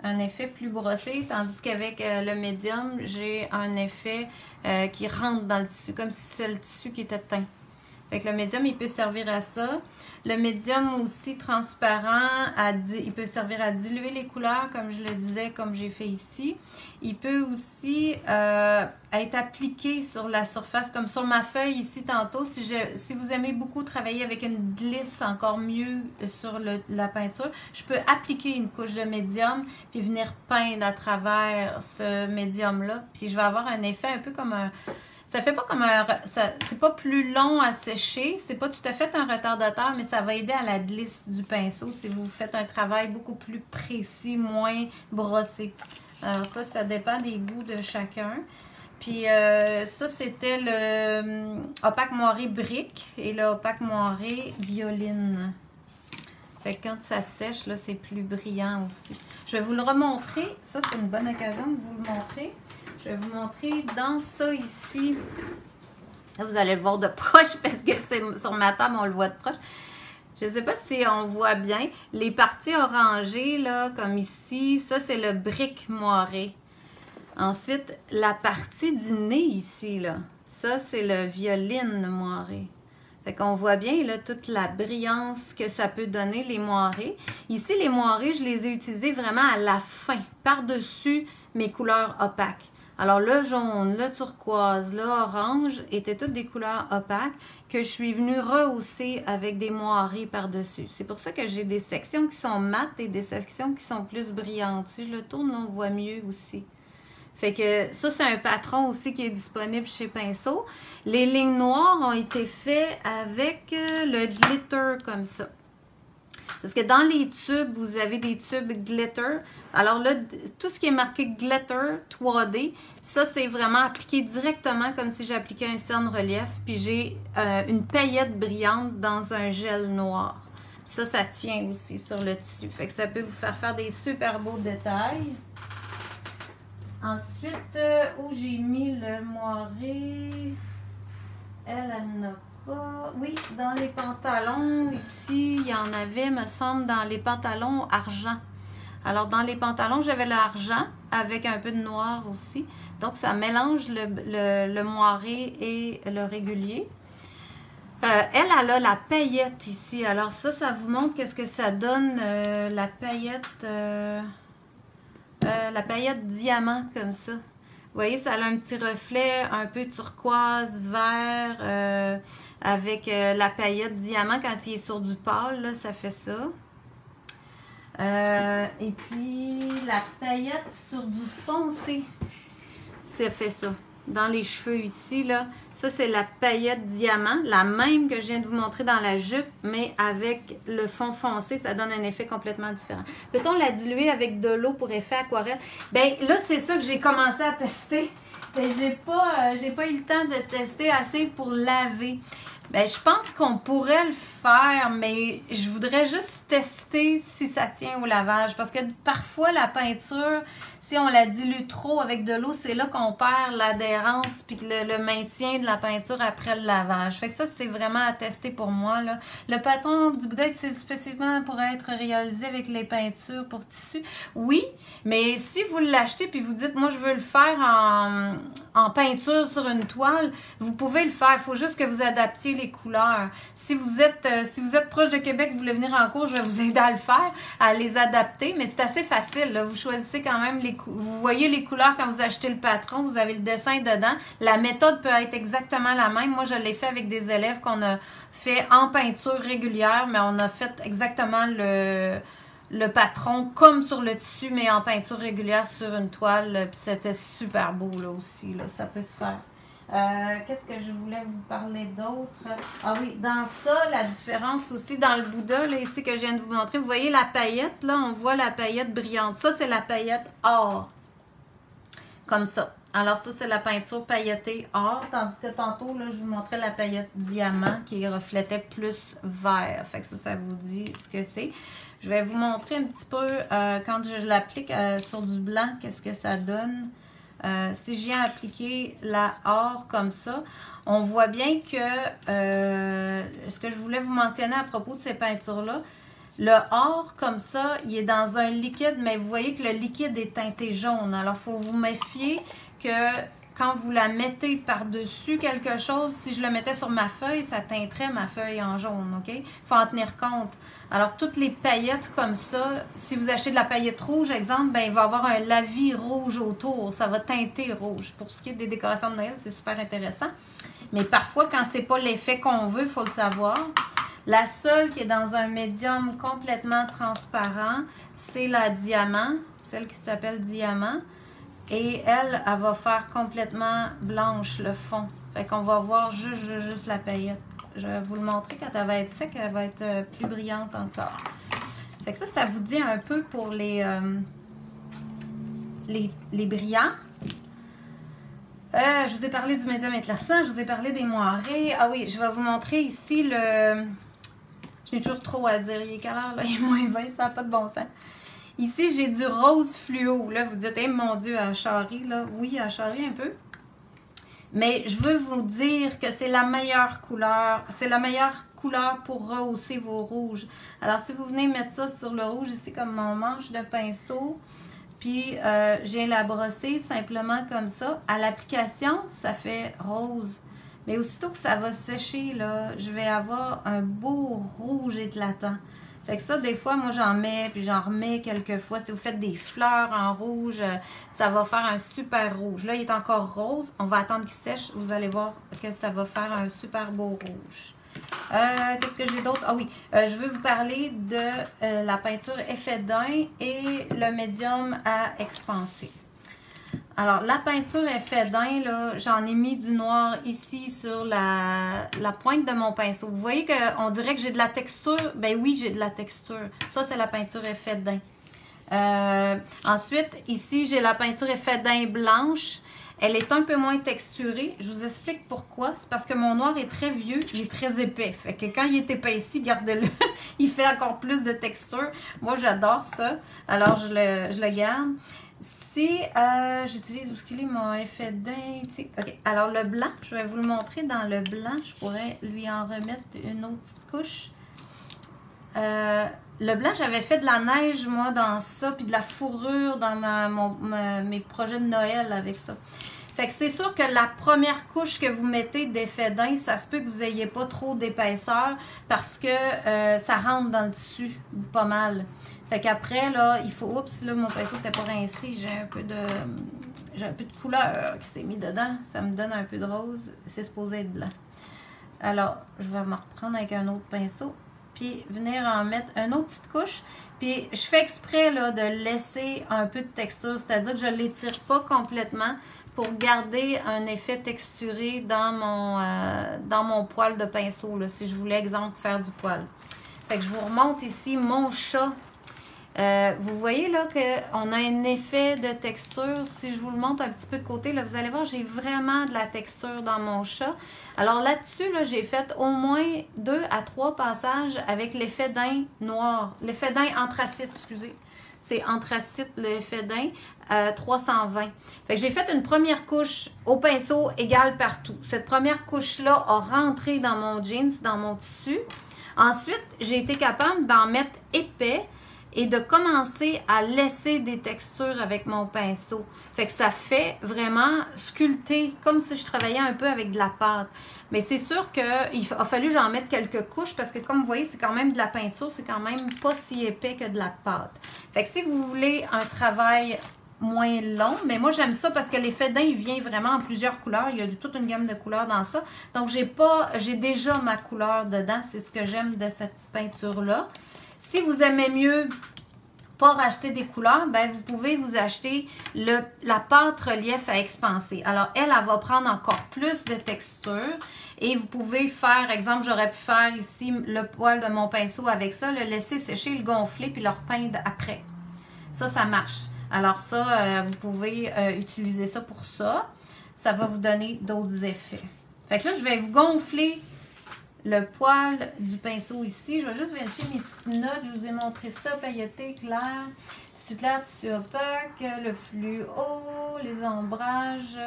Un effet plus brossé, tandis qu'avec le médium, j'ai un effet qui rentre dans le tissu, comme si c'est le tissu qui était teint. Fait que le médium, il peut servir à ça. Le médium aussi transparent, il peut servir à diluer les couleurs, comme je le disais, comme j'ai fait ici. Il peut aussi être appliqué sur la surface, comme sur ma feuille ici tantôt. Si vous aimez beaucoup travailler avec une glisse encore mieux sur la peinture, je peux appliquer une couche de médium puis venir peindre à travers ce médium-là. Puis je vais avoir un effet un peu comme un... Ça fait pas comme c'est pas plus long à sécher, c'est pas tout à fait un retardateur, mais ça va aider à la glisse du pinceau si vous faites un travail beaucoup plus précis, moins brossé. Alors ça dépend des goûts de chacun. Puis ça, c'était le opaque moiré brique et le opaque moiré violine. Fait que quand ça sèche, là, c'est plus brillant aussi. Je vais vous le remontrer. Ça, c'est une bonne occasion de vous le montrer. Je vais vous montrer dans ça ici. Là, vous allez le voir de proche parce que c'est sur ma table, on le voit de proche. Je ne sais pas si on voit bien. Les parties orangées, là, comme ici, ça, c'est le brique moiré. Ensuite, la partie du nez ici, là, ça, c'est le violine moiré. Fait qu'on voit bien là, toute la brillance que ça peut donner, les moirés. Ici, les moirés, je les ai utilisés vraiment à la fin, par-dessus mes couleurs opaques. Alors, le jaune, le turquoise, le orange étaient toutes des couleurs opaques que je suis venue rehausser avec des moirés par-dessus. C'est pour ça que j'ai des sections qui sont mates et des sections qui sont plus brillantes. Si je le tourne, on voit mieux aussi. Fait que ça, c'est un patron aussi qui est disponible chez Pinceau. Les lignes noires ont été faites avec le glitter comme ça. Parce que dans les tubes, vous avez des tubes glitter. Alors là, tout ce qui est marqué glitter 3D, ça, c'est vraiment appliqué directement comme si j'appliquais un cerne relief. Puis j'ai une paillette brillante dans un gel noir. Puis ça tient aussi sur le tissu. Fait que ça peut vous faire des super beaux détails. Ensuite, où j'ai mis le moiré, elle n'a pas. Oui, dans les pantalons, ici, il y en avait, me semble, dans les pantalons argent. Alors, dans les pantalons, j'avais l'argent avec un peu de noir aussi. Donc, ça mélange le moiré et le régulier. Elle a la paillette ici. Alors, ça vous montre qu'est-ce que ça donne, la paillette diamant comme ça. Vous voyez, ça a un petit reflet un peu turquoise, vert, avec la paillette diamant quand il est sur du pâle, là, ça fait ça. Et puis, la paillette sur du foncé, ça fait ça. Dans les cheveux ici, là, ça c'est la paillette diamant, la même que je viens de vous montrer dans la jupe, mais avec le fond foncé, ça donne un effet complètement différent. Peut-on la diluer avec de l'eau pour effet aquarelle? Ben là, c'est ça que j'ai commencé à tester. J'ai pas eu le temps de tester assez pour laver. Ben, je pense qu'on pourrait le faire, mais je voudrais juste tester si ça tient au lavage. Parce que parfois, la peinture, si on la dilue trop avec de l'eau, c'est là qu'on perd l'adhérence puis le maintien de la peinture après le lavage. Fait que ça, c'est vraiment à tester pour moi, là. Le patron du Bouddha est spécifiquement pour être réalisé avec les peintures pour tissu? Oui, mais si vous l'achetez puis vous dites, moi, je veux le faire en peinture sur une toile, vous pouvez le faire. Il faut juste que vous adaptiez les couleurs. Si vous êtes proche de Québec, vous voulez venir en cours, je vais vous aider à le faire, à les adapter, mais c'est assez facile, là. Vous choisissez quand même vous voyez les couleurs quand vous achetez le patron, vous avez le dessin dedans. La méthode peut être exactement la même. Moi, je l'ai fait avec des élèves qu'on a fait en peinture régulière, mais on a fait exactement le patron comme sur le tissu, mais en peinture régulière sur une toile. Puis c'était super beau, là, aussi, là. Ça peut se faire. Qu'est-ce que je voulais vous parler d'autre? Ah oui, dans ça, la différence aussi dans le Bouddha, là, ici que je viens de vous montrer, vous voyez la paillette, là, on voit la paillette brillante. Ça, c'est la paillette or. Comme ça. Alors ça, c'est la peinture pailletée or, tandis que tantôt, là, je vous montrais la paillette diamant qui reflétait plus vert. Fait que ça vous dit ce que c'est. Je vais vous montrer un petit peu, quand je l'applique sur du blanc, qu'est-ce que ça donne. Si je viens appliquer la or comme ça, on voit bien que ce que je voulais vous mentionner à propos de ces peintures-là, le or comme ça, il est dans un liquide, mais vous voyez que le liquide est teinté jaune. Alors, il faut vous méfier que quand vous la mettez par-dessus quelque chose, si je le mettais sur ma feuille, ça teinterait ma feuille en jaune, OK? Il faut en tenir compte. Alors, toutes les paillettes comme ça, si vous achetez de la paillette rouge, exemple, ben il va y avoir un lavis rouge autour. Ça va teinter rouge. Pour ce qui est des décorations de Noël, c'est super intéressant. Mais parfois, quand c'est pas l'effet qu'on veut, il faut le savoir. La seule qui est dans un médium complètement transparent, c'est la diamant, celle qui s'appelle diamant. Et elle va faire complètement blanche le fond. Fait qu'on va voir juste la paillette. Je vais vous le montrer quand elle va être sec, elle va être plus brillante encore. Fait que ça vous dit un peu pour les brillants. Je vous ai parlé du médium éclaircissant, je vous ai parlé des moirés. Ah oui, je vais vous montrer ici le... J'ai toujours trop à dire. Il est quelle heure, là? Il est moins 20, ça n'a pas de bon sens. Ici, j'ai du rose fluo. Là, vous dites, hey, mon Dieu, à Charry, là. Oui, à Charry un peu. Mais je veux vous dire que c'est la meilleure couleur. C'est la meilleure couleur pour rehausser vos rouges. Alors, si vous venez mettre ça sur le rouge, ici, comme mon manche de pinceau, puis j'ai la brossée simplement comme ça. À l'application, ça fait rose. Mais aussitôt que ça va sécher, là, je vais avoir un beau rouge éclatant. Fait que ça, des fois, moi, j'en mets, puis j'en remets quelques fois. Si vous faites des fleurs en rouge, ça va faire un super rouge. Là, il est encore rose. On va attendre qu'il sèche. Vous allez voir que ça va faire un super beau rouge. Qu'est-ce que j'ai d'autre? Ah oui, je veux vous parler de la peinture effet d'un et le médium à expanser. Alors, la peinture effet d'un, là, j'en ai mis du noir ici sur la pointe de mon pinceau. Vous voyez qu'on dirait que j'ai de la texture. Ben oui, j'ai de la texture. Ça, c'est la peinture effet d'un. Ensuite, ici, j'ai la peinture effet d'un blanche. Elle est un peu moins texturée. Je vous explique pourquoi. C'est parce que mon noir est très vieux, il est très épais. Fait que quand il est épaissi, gardez-le. Il fait encore plus de texture. Moi, j'adore ça. Alors, je le garde. Si j'utilise, où est-ce qu'il est mon effet d'un, ok, alors le blanc, je vais vous le montrer dans le blanc, je pourrais lui en remettre une autre petite couche. Le blanc, j'avais fait de la neige, moi, dans ça, puis de la fourrure dans mes projets de Noël avec ça. Fait que c'est sûr que la première couche que vous mettez d'effet d'un, ça se peut que vous n'ayez pas trop d'épaisseur parce que ça rentre dans le tissu pas mal. Fait qu'après, là, il faut... Oups, là, mon pinceau n'était pas rincé. J'ai un peu de couleur qui s'est mis dedans. Ça me donne un peu de rose. C'est supposé être blanc. Alors, je vais me reprendre avec un autre pinceau. Puis venir en mettre une autre petite couche. Puis je fais exprès là, de laisser un peu de texture. C'est-à-dire que je ne l'étire pas complètement pour garder un effet texturé dans mon poil de pinceau. Là, si je voulais, exemple, faire du poil. Fait que je vous remonte ici mon chat. Vous voyez là qu'on a un effet de texture. Si je vous le montre un petit peu de côté, là, vous allez voir, j'ai vraiment de la texture dans mon chat. Alors là-dessus, là, j'ai fait au moins 2 à 3 passages avec l'effet d'un noir. L'effet d'un anthracite, excusez. C'est anthracite, l'effet d'un 320. Fait que j'ai fait une première couche au pinceau égale partout. Cette première couche-là a rentré dans mon jeans, dans mon tissu. Ensuite, j'ai été capable d'en mettre épais et de commencer à laisser des textures avec mon pinceau. Fait que ça fait vraiment sculpter, comme si je travaillais un peu avec de la pâte. Mais c'est sûr qu'il a fallu que j'en mette quelques couches parce que comme vous voyez, c'est quand même de la peinture, c'est quand même pas si épais que de la pâte. Fait que si vous voulez un travail moins long, mais moi j'aime ça parce que l'effet d'un, il vient vraiment en plusieurs couleurs. Il y a toute une gamme de couleurs dans ça. Donc j'ai déjà ma couleur dedans. C'est ce que j'aime de cette peinture-là. Si vous aimez mieux pas racheter des couleurs, ben vous pouvez vous acheter la pâte relief à expanser. Alors, elle va prendre encore plus de texture et vous pouvez faire, exemple, j'aurais pu faire ici le poil de mon pinceau avec ça, le laisser sécher, le gonfler puis le repeindre après. Ça marche. Alors ça, vous pouvez utiliser ça pour ça. Ça va vous donner d'autres effets. Fait que là, je vais vous gonfler le poil du pinceau ici. Je vais juste vérifier mes petites notes. Je vous ai montré ça, pailleté, clair, tissu clair, tissu opaque, le fluo, les ombrages.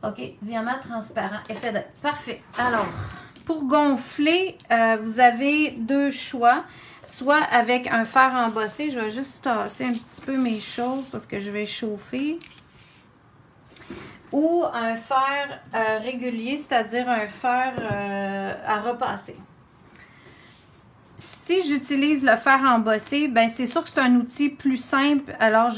OK, diamant transparent, effet de... Parfait. Alors, pour gonfler, vous avez 2 choix. Soit avec un fer embossé. Je vais juste tasser un petit peu mes choses parce que je vais chauffer. Ou un fer régulier, c'est-à-dire un fer à repasser. Si j'utilise le fer embossé, ben c'est sûr que c'est un outil plus simple. Alors,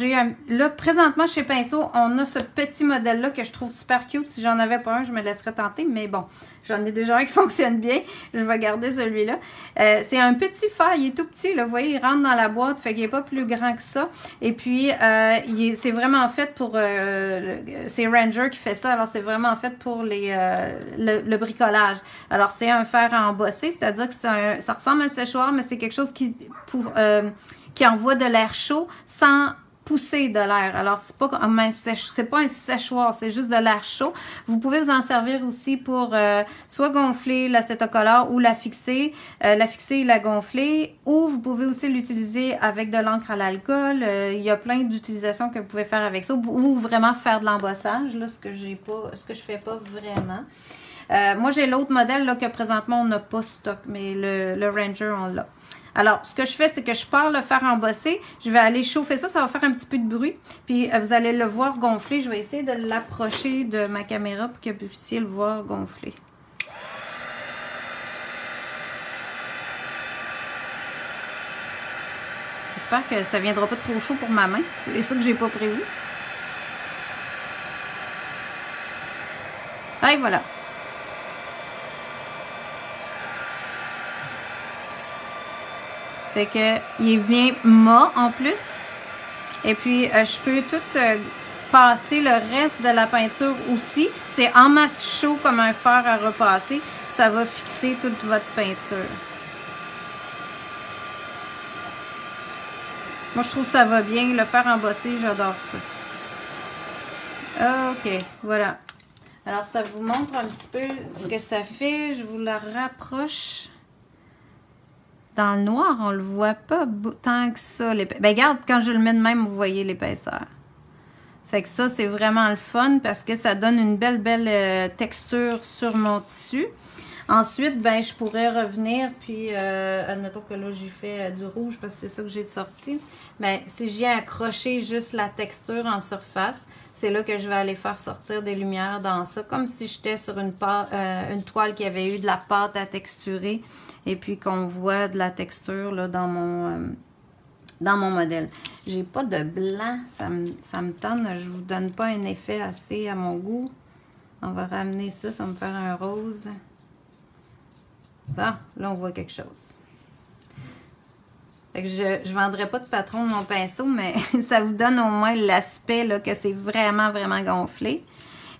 là, présentement, chez Pinceau, on a ce petit modèle-là que je trouve super cute. Si j'en avais pas un, je me laisserais tenter. Mais bon, j'en ai déjà un qui fonctionne bien. Je vais garder celui-là. C'est un petit fer. Il est tout petit. Là. Vous voyez, il rentre dans la boîte. Fait qu'il n'est pas plus grand que ça. Et puis, c'est vraiment fait pour... c'est Ranger qui fait ça. Alors, c'est vraiment fait pour le bricolage. Alors, c'est un fer à embosser. C'est-à-dire que ça ressemble à un séchoir, mais c'est quelque chose qui envoie de l'air chaud sans pousser de l'air. Alors, c'est pas un séchoir, c'est juste de l'air chaud. Vous pouvez vous en servir aussi pour soit gonfler l'acétocolore ou la fixer et la gonfler, ou vous pouvez aussi l'utiliser avec de l'encre à l'alcool. Il y a plein d'utilisations que vous pouvez faire avec ça, ou vraiment faire de l'embossage, là, ce que je fais pas vraiment. Moi, j'ai l'autre modèle là, que présentement, on n'a pas stock, mais le Ranger, on l'a. Alors, ce que je fais, c'est que je pars le fer embossé. Je vais aller chauffer ça. Ça va faire un petit peu de bruit. Puis, vous allez le voir gonfler. Je vais essayer de l'approcher de ma caméra pour que vous puissiez le voir gonfler. J'espère que ça ne viendra pas trop chaud pour ma main. C'est ça que j'ai pas prévu. Et voilà. Fait que il vient mat en plus. Et puis, je peux tout passer le reste de la peinture aussi. C'est en masse chaud comme un fer à repasser. Ça va fixer toute votre peinture. Moi, je trouve que ça va bien. Le fer embossé, j'adore ça. OK, voilà. Alors, ça vous montre un petit peu ce que ça fait. Je vous la rapproche. dans le noir, on le voit pas tant que ça. Ben, regarde, quand je le mets de même, vous voyez l'épaisseur. Fait que ça, c'est vraiment le fun parce que ça donne une belle texture sur mon tissu. Ensuite, ben, je pourrais revenir, puis admettons que là, j'ai fait du rouge parce que c'est ça que j'ai de sorti. Ben, si je viens accrocher juste la texture en surface, c'est là que je vais aller faire sortir des lumières dans ça, comme si j'étais sur une toile qui avait eu de la pâte à texturer et puis qu'on voit de la texture là, dans mon modèle. J'ai pas de blanc, ça me tente, je vous donne pas un effet assez à mon goût. On va ramener ça, ça va me faire un rose. Bon, là on voit quelque chose. Fait que je vendrai pas de patron de mon pinceau, mais ça vous donne au moins l'aspect là que c'est vraiment gonflé.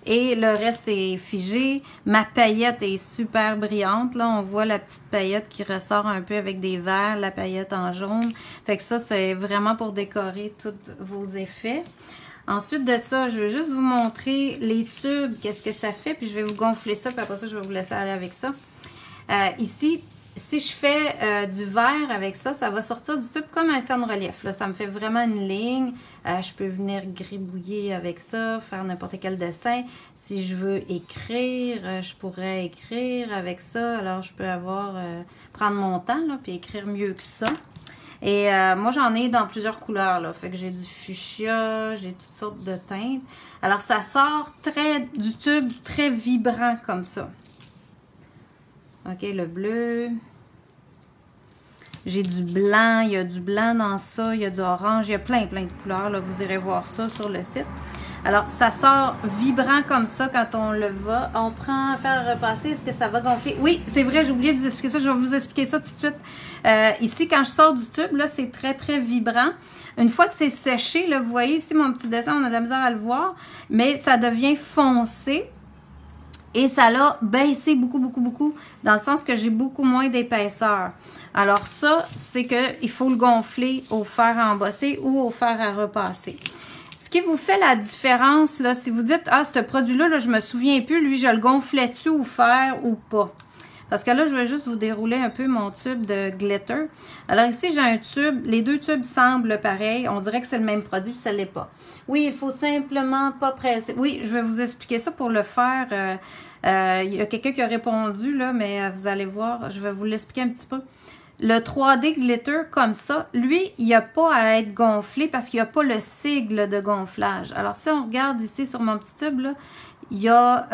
Et le reste est figé. Ma paillette est super brillante. Là, on voit la petite paillette qui ressort un peu avec des verres, la paillette en jaune. Fait que ça, c'est vraiment pour décorer tous vos effets. Ensuite de ça, je vais juste vous montrer les tubes, qu'est-ce que ça fait. Puis je vais vous gonfler ça, puis après ça, je vais vous laisser aller avec ça. Ici, si je fais du vert avec ça, ça va sortir du tube comme un cerne-relief. Là, ça me fait vraiment une ligne. Je peux venir gribouiller avec ça, faire n'importe quel dessin. Si je veux écrire, je pourrais écrire avec ça. Alors, je peux prendre mon temps, là, puis écrire mieux que ça. Et moi, j'en ai dans plusieurs couleurs, là. Fait que j'ai du fuchsia, j'ai toutes sortes de teintes. Alors, ça sort du tube très vibrant comme ça. OK, le bleu. J'ai du blanc, il y a du blanc dans ça, il y a du orange, il y a plein de couleurs, là, vous irez voir ça sur le site. Alors, ça sort vibrant comme ça quand on le va. On prend à faire repasser, est-ce que ça va gonfler? Oui, c'est vrai, j'ai oublié de vous expliquer ça, je vais vous expliquer ça tout de suite. Ici, quand je sors du tube, là, c'est très vibrant. Une fois que c'est séché, là, vous voyez ici mon petit dessin, on a de la misère à le voir, mais ça devient foncé. Et ça l'a baissé beaucoup, dans le sens que j'ai beaucoup moins d'épaisseur. Alors ça, c'est qu'il faut le gonfler au fer à embosser ou au fer à repasser. Ce qui vous fait la différence, là, si vous dites, ah, ce produit-là, là, je me souviens plus, lui, je le gonflais-tu au fer ou pas? Parce que là, je vais juste vous dérouler un peu mon tube de glitter. Alors ici, j'ai un tube. Les deux tubes semblent pareils. On dirait que c'est le même produit, puis ça ne l'est pas. Oui, il faut simplement pas presser. Oui, je vais vous expliquer ça pour le faire. Il y a quelqu'un qui a répondu, là, mais vous allez voir, je vais vous l'expliquer un petit peu. Le 3D glitter comme ça, lui, il n'y a pas à être gonflé parce qu'il n'y a pas le sigle de gonflage. Alors, si on regarde ici sur mon petit tube, là, il y a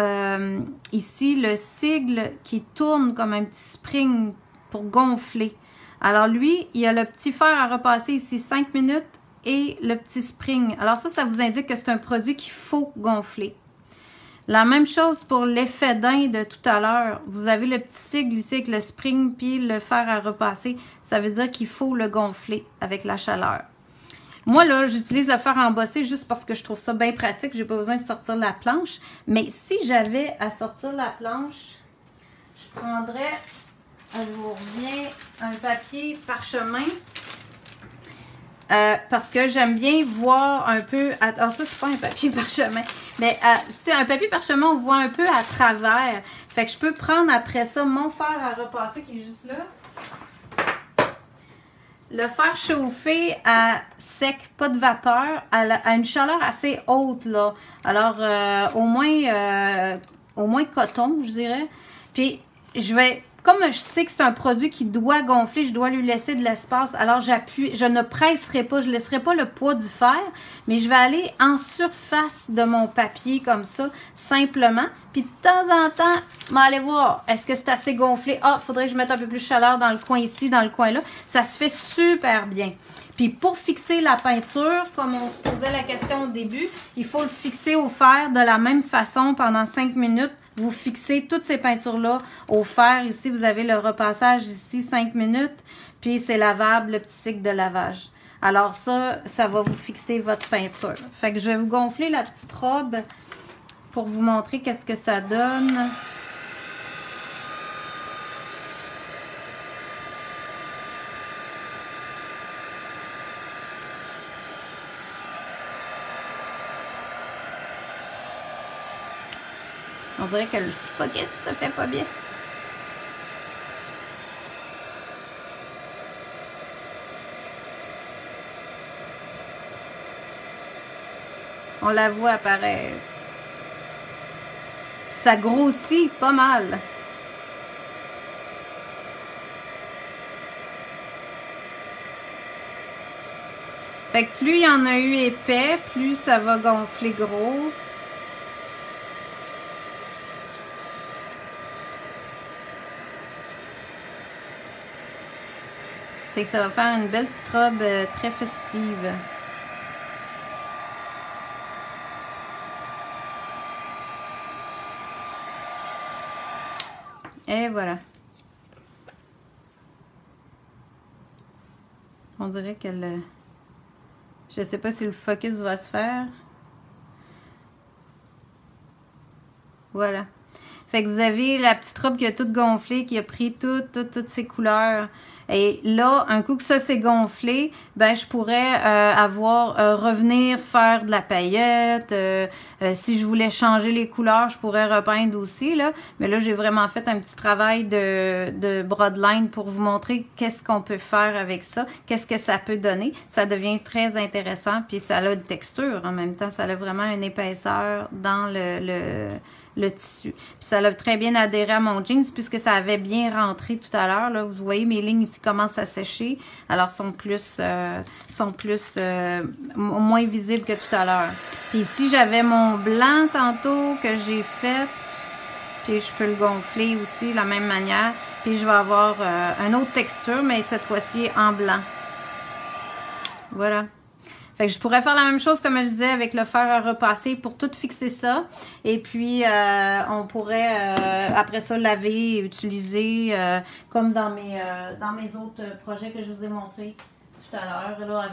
ici le sigle qui tourne comme un petit spring pour gonfler. Alors, lui, il y a le petit fer à repasser ici 5 minutes et le petit spring. Alors, ça vous indique que c'est un produit qu'il faut gonfler. La même chose pour l'effet d'un de tout à l'heure. Vous avez le petit sigle ici avec le spring puis le fer à repasser. Ça veut dire qu'il faut le gonfler avec la chaleur. Moi, là, j'utilise le fer à embosser juste parce que je trouve ça bien pratique. J'ai pas besoin de sortir la planche. Mais si j'avais à sortir la planche, je prendrais, je vous reviens, un papier parchemin. Parce que j'aime bien voir un peu... Alors ça, c'est pas un papier parchemin. Mais c'est un papier parchemin, on voit un peu à travers. Fait que je peux prendre après ça mon fer à repasser qui est juste là. Le faire chauffer à sec, pas de vapeur, à une chaleur assez haute, là. Alors, au moins coton, je dirais. Puis, je vais... Comme je sais que c'est un produit qui doit gonfler, je dois lui laisser de l'espace. Alors, j'appuie, je ne presserai pas, je ne laisserai pas le poids du fer, mais je vais aller en surface de mon papier comme ça, simplement. Puis, de temps en temps, je vais aller voir, est-ce que c'est assez gonflé? Ah, il faudrait que je mette un peu plus de chaleur dans le coin ici, dans le coin là. Ça se fait super bien. Puis, pour fixer la peinture, comme on se posait la question au début, il faut le fixer au fer de la même façon pendant 5 minutes. Vous fixez toutes ces peintures-là au fer. Ici, vous avez le repassage ici, 5 minutes. Puis, c'est lavable, le petit cycle de lavage. Alors ça va vous fixer votre peinture. Fait que je vais vous gonfler la petite robe pour vous montrer qu'est-ce que ça donne. On dirait que le focus se fait pas bien. On la voit apparaître. Puis ça grossit pas mal. Fait que plus il y en a eu épais, plus ça va gonfler gros. Fait que ça va faire une belle petite robe très festive. Et voilà. On dirait qu'elle... Je sais pas si le focus va se faire. Voilà. Fait que vous avez la petite robe qui a toute gonflé, qui a pris toutes ses couleurs. Et là, un coup que ça s'est gonflé, ben je pourrais revenir faire de la paillette. Si je voulais changer les couleurs, je pourrais repeindre aussi, là. Mais là, j'ai vraiment fait un petit travail de brodeline pour vous montrer qu'est-ce qu'on peut faire avec ça, qu'est-ce que ça peut donner. Ça devient très intéressant, puis ça a une texture en même temps. Ça a vraiment une épaisseur dans le tissu. Puis ça a très bien adhéré à mon jeans puisque ça avait bien rentré tout à l'heure. Là, vous voyez, mes lignes ici commencent à sécher. Alors, sont moins visibles que tout à l'heure. Puis ici, j'avais mon blanc tantôt que j'ai fait. Puis je peux le gonfler aussi de la même manière. Puis je vais avoir une autre texture, mais cette fois-ci en blanc. Voilà. Fait que je pourrais faire la même chose, comme je disais, avec le fer à repasser pour tout fixer ça. Et puis, on pourrait, après ça, laver et utiliser, comme dans mes autres projets que je vous ai montrés tout à l'heure. Là,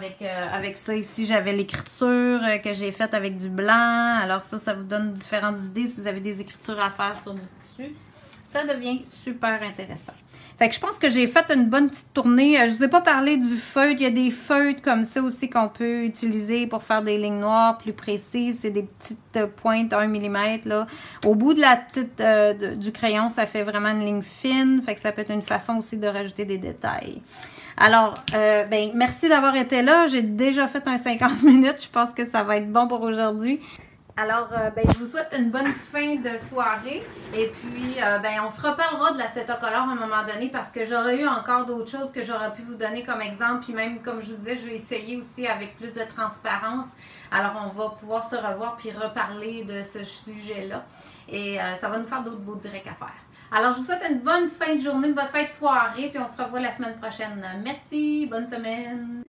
avec ça ici, j'avais l'écriture que j'ai faite avec du blanc. Alors ça vous donne différentes idées si vous avez des écritures à faire sur du tissu. Ça devient super intéressant. Fait que je pense que j'ai fait une bonne petite tournée. Je ne vous ai pas parlé du feutre. Il y a des feutres comme ça aussi qu'on peut utiliser pour faire des lignes noires plus précises. C'est des petites pointes 1 mm là. Au bout de la petite du crayon, ça fait vraiment une ligne fine. Fait que ça peut être une façon aussi de rajouter des détails. Alors, ben, merci d'avoir été là. J'ai déjà fait un 50 minutes. Je pense que ça va être bon pour aujourd'hui. Alors, ben, je vous souhaite une bonne fin de soirée et puis ben, on se reparlera de la Cetocolor à un moment donné parce que j'aurais eu encore d'autres choses que j'aurais pu vous donner comme exemple. Puis même, comme je vous disais, je vais essayer aussi avec plus de transparence. Alors, on va pouvoir se revoir puis reparler de ce sujet-là et ça va nous faire d'autres beaux directs à faire. Alors, je vous souhaite une bonne fin de journée, une bonne fin de soirée puis on se revoit la semaine prochaine. Merci, bonne semaine!